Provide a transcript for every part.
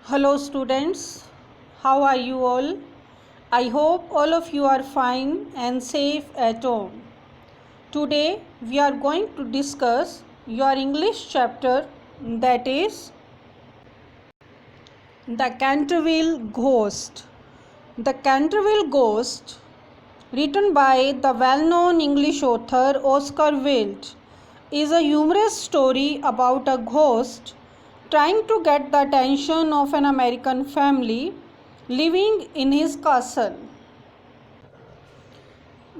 Hello students, how are you all? I hope all of you are fine and safe at home. Today we are going to discuss your English chapter, that is The Canterville Ghost. The Canterville Ghost, written by the well-known English author Oscar Wilde, is a humorous story about a ghost trying to get the attention of an American family living in his castle.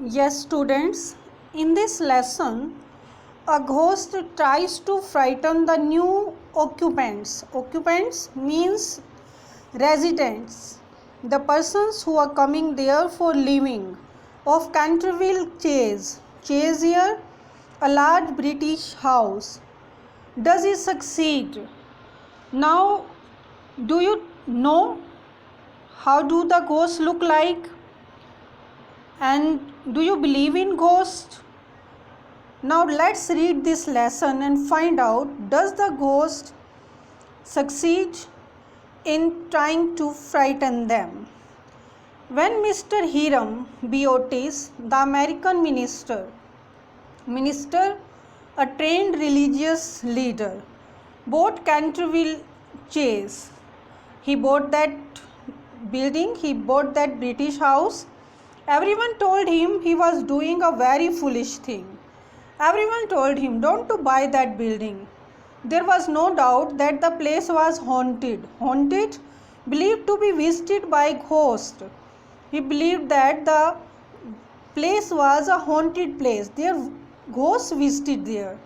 Yes, students, in this lesson, a ghost tries to frighten the new occupants. Occupants means residents, the persons who are coming there for living, of Canterville Chase. Chase here, a large British house. Does he succeed? Now, do you know how do the ghosts look like? And do you believe in ghosts? Now let's read this lesson and find out, does the ghost succeed in trying to frighten them? When Mr. Hiram B. Otis, the American minister, a trained religious leader, bought Canterville Chase, he bought that building, he bought that British house. Everyone told him he was doing a very foolish thing. Everyone told him don't to buy that building. There was no doubt that the place was haunted. Haunted, believed to be visited by ghosts. He believed that the place was a haunted place. There ghosts visited there.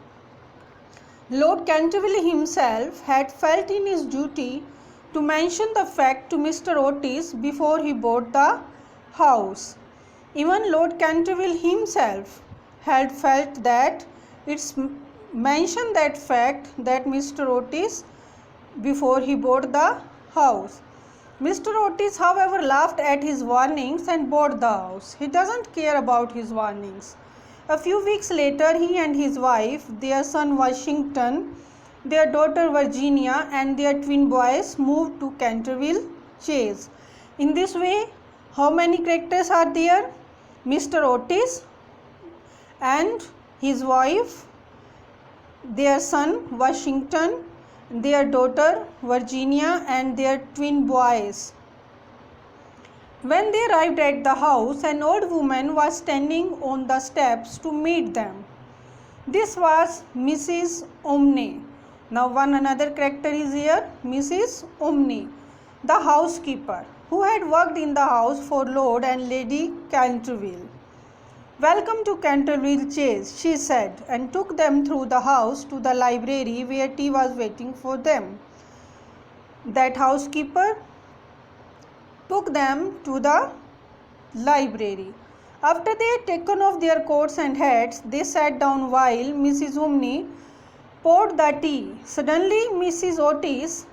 Lord Canterville himself had felt in his duty to mention the fact to Mr. Otis before he bought the house. Even Lord Canterville himself had felt that it's mentioned that fact that Mr. Otis before he bought the house. Mr. Otis, however, laughed at his warnings and bought the house. He doesn't care about his warnings. A few weeks later, he and his wife, their son Washington, their daughter Virginia, and their twin boys moved to Canterville Chase. In this way, how many characters are there? Mr. Otis and his wife, their son Washington, their daughter Virginia, and their twin boys. When they arrived at the house, an old woman was standing on the steps to meet them. This was Mrs. Omni. Now one another character is here, Mrs. Omni, the housekeeper, who had worked in the house for Lord and Lady Canterville. Welcome to Canterville Chase, she said, and took them through the house to the library where tea was waiting for them. That housekeeper took them to the library. After they had taken off their coats and hats, they sat down while Mrs. Omni poured the tea. Suddenly, Mrs. Otis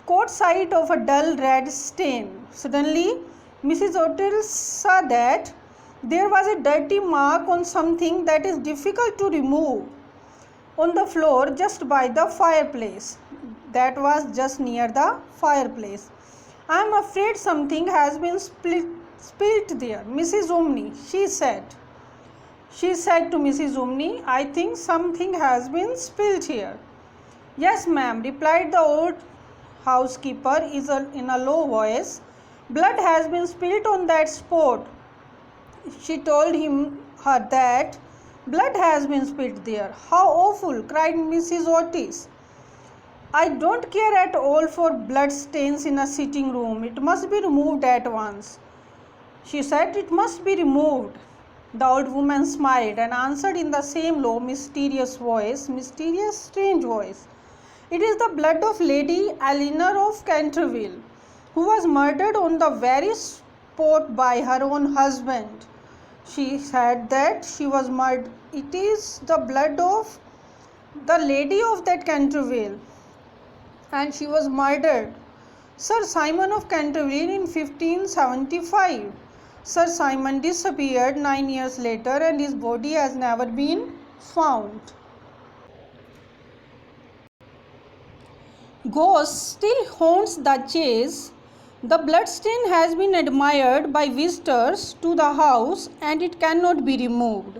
caught sight of a dull red stain. Suddenly, Mrs. Otis saw that there was a dirty mark on something that is difficult to remove on the floor just by the fireplace. That was just near the fireplace. I am afraid something has been spilt there, Mrs. Omni, she said. She said to Mrs. Omni, I think something has been spilled here. Yes, ma'am, replied the old housekeeper in a low voice. Blood has been spilled on that spot. She told her that blood has been spilled there. How awful, cried Mrs. Otis. I don't care at all for blood stains in a sitting room. It must be removed at once. She said, it must be removed. The old woman smiled and answered in the same low, mysterious, strange voice. It is the blood of Lady Eleanor of Canterville, who was murdered on the very spot by her own husband. She said that she was murdered. It is the blood of the lady of that Canterville, and she was murdered. Sir Simon of Canterville in 1575. Sir Simon disappeared 9 years later and his body has never been found. ghost still haunts the chase. The bloodstain has been admired by visitors to the house and it cannot be removed.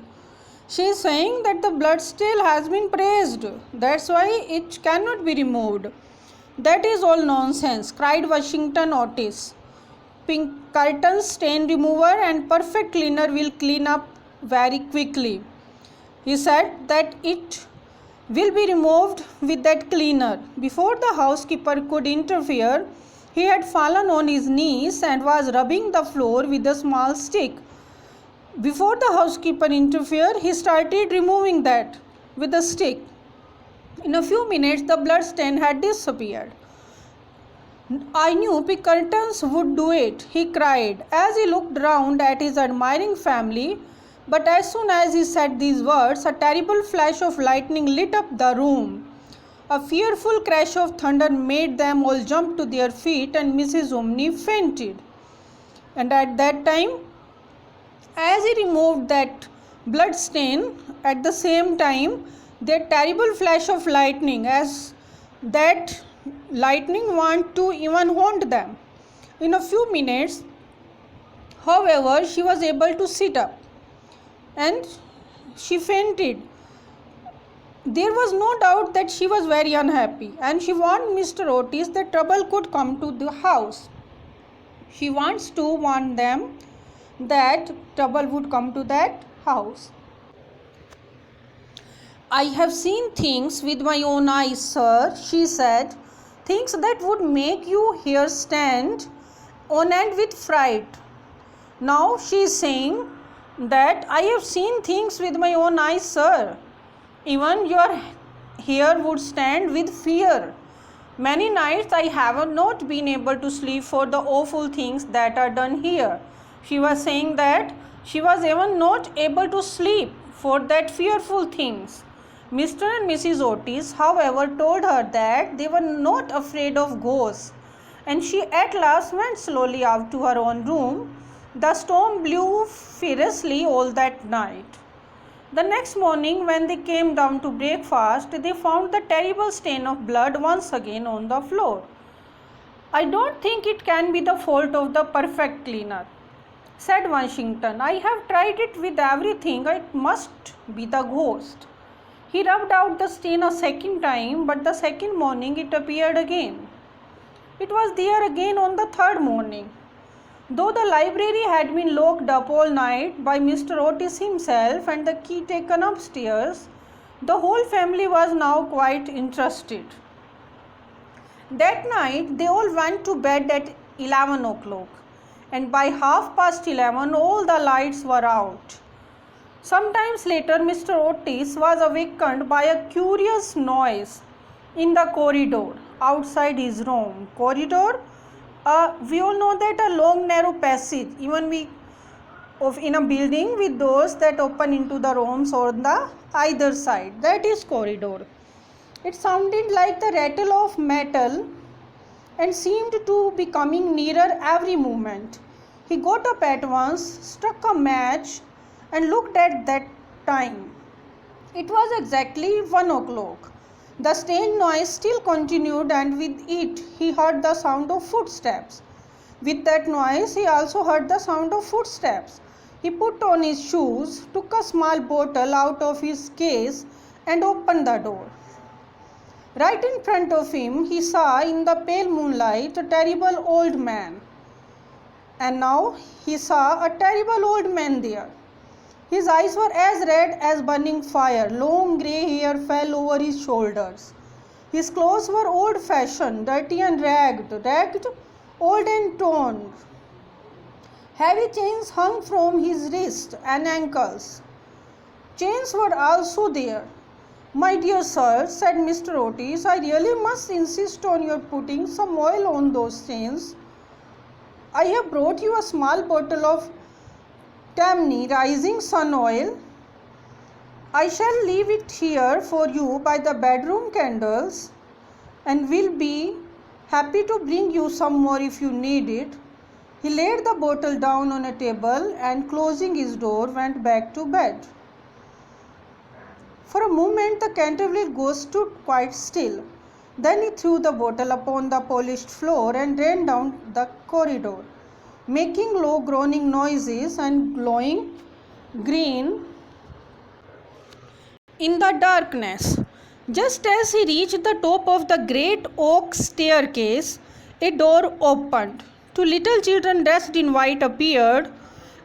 She is saying that the bloodstain has been praised. That's why it cannot be removed. That is all nonsense, cried Washington Otis. Pink curtain stain remover and perfect cleaner will clean up very quickly. He said that it will be removed with that cleaner. Before the housekeeper could interfere, he had fallen on his knees and was rubbing the floor with a small stick. Before the housekeeper interfered, he started removing that with a stick. In a few minutes, the blood stain had disappeared. I knew Pinkertons would do it, he cried as he looked round at his admiring family. But as soon as he said these words, a terrible flash of lightning lit up the room. A fearful crash of thunder made them all jump to their feet, and Mrs. Omni fainted. And at that time, as he removed that blood stain, at the same time, that terrible flash of lightning, as that lightning want to even haunt them. In a few minutes, however, she was able to sit up and she fainted. There was no doubt that she was very unhappy, and she warned Mr. Otis that trouble could come to the house. She wants to warn them that trouble would come to that house. I have seen things with my own eyes, sir, she said, things that would make you here stand on end with fright. Now she is saying that I have seen things with my own eyes, sir. Even your hair would stand with fear. Many nights I have not been able to sleep for the awful things that are done here. She was saying that she was even not able to sleep for that fearful things. Mr. and Mrs. Otis, however, told her that they were not afraid of ghosts, and she at last went slowly out to her own room. The storm blew fiercely all that night. The next morning, when they came down to breakfast, they found the terrible stain of blood once again on the floor. I don't think it can be the fault of the perfect cleaner, said Washington. I have tried it with everything. It must be the ghost. He rubbed out the stain a second time, but the second morning it appeared again. It was there again on the third morning. Though the library had been locked up all night by Mr. Otis himself and the key taken upstairs, the whole family was now quite interested. That night they all went to bed at 11 o'clock, and by 11:30 all the lights were out. Sometimes later Mr. Otis was awakened by a curious noise in the corridor outside his room. Corridor, we all know that a long narrow passage, even in a building with doors that open into the rooms on the either side, that is corridor. It sounded like the rattle of metal and seemed to be coming nearer every moment. He got up at once, struck a match and looked at that time. It was exactly 1 o'clock. The strange noise still continued, and with it he heard the sound of footsteps. With that noise he also heard the sound of footsteps. He put on his shoes, took a small bottle out of his case and opened the door. Right in front of him he saw in the pale moonlight a terrible old man. And now he saw a terrible old man there. His eyes were as red as burning fire. Long grey hair fell over his shoulders. His clothes were old-fashioned, dirty and ragged, old and torn. Heavy chains hung from his wrists and ankles. Chains were also there. My dear sir, said Mr. Otis, I really must insist on your putting some oil on those chains. I have brought you a small bottle of Tammany Rising Sun Oil. I shall leave it here for you by the bedroom candles and will be happy to bring you some more if you need it. He laid the bottle down on a table and closing his door went back to bed. For a moment the Canterville ghost stood quite still. Then he threw the bottle upon the polished floor and ran down the corridor, making low groaning noises and glowing green in the darkness. Just as he reached the top of the great oak staircase, a door opened. Two little children dressed in white appeared,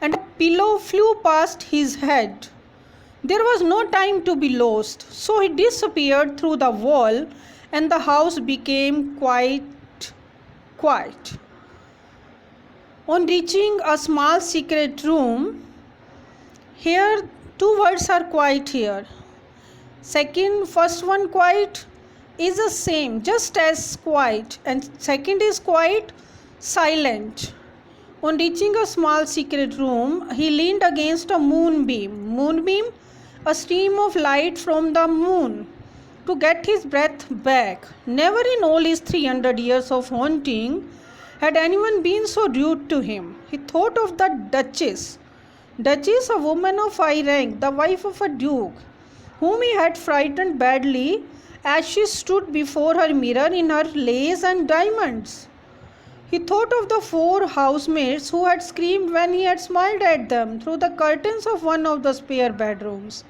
and a pillow flew past his head. There was no time to be lost, so he disappeared through the wall, and the house became quite quiet. On reaching a small secret room, here two words are quiet here. First one quiet is the same, just as quiet, and second is quiet, silent. On reaching a small secret room, he leaned against a moonbeam. Moonbeam, a stream of light from the moon, to get his breath back. Never in all his 300 years of haunting had anyone been so rude to him. He thought of the Duchess. Duchess, a woman of high rank, the wife of a duke, whom he had frightened badly as she stood before her mirror in her lace and diamonds. He thought of the 4 housemaids who had screamed when he had smiled at them through the curtains of one of the spare bedrooms.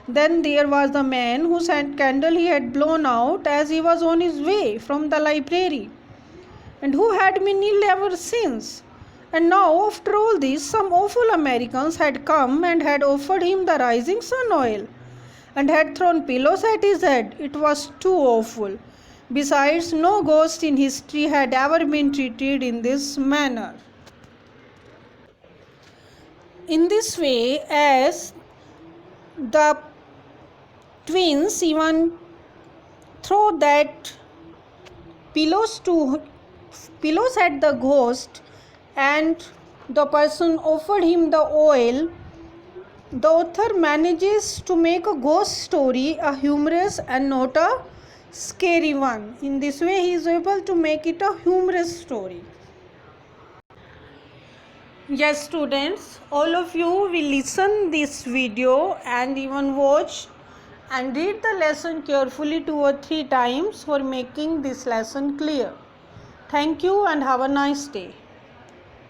Then there was the man whose candle he had blown out as he was on his way from the library, and who had been ill ever since. And now, after all this, some awful Americans had come and had offered him the Rising Sun oil, and had thrown pillows at his head. It was too awful. Besides, no ghost in history had ever been treated in this manner. In this way, as the twins even throw that pillows at the ghost, and the person offered him the oil, the author manages to make a ghost story a humorous and not a scary one. In this way, he is able to make it a humorous story. Yes, students, all of you will listen this video and even watch and read the lesson carefully 2 or 3 times for making this lesson clear. Thank you and have a nice day.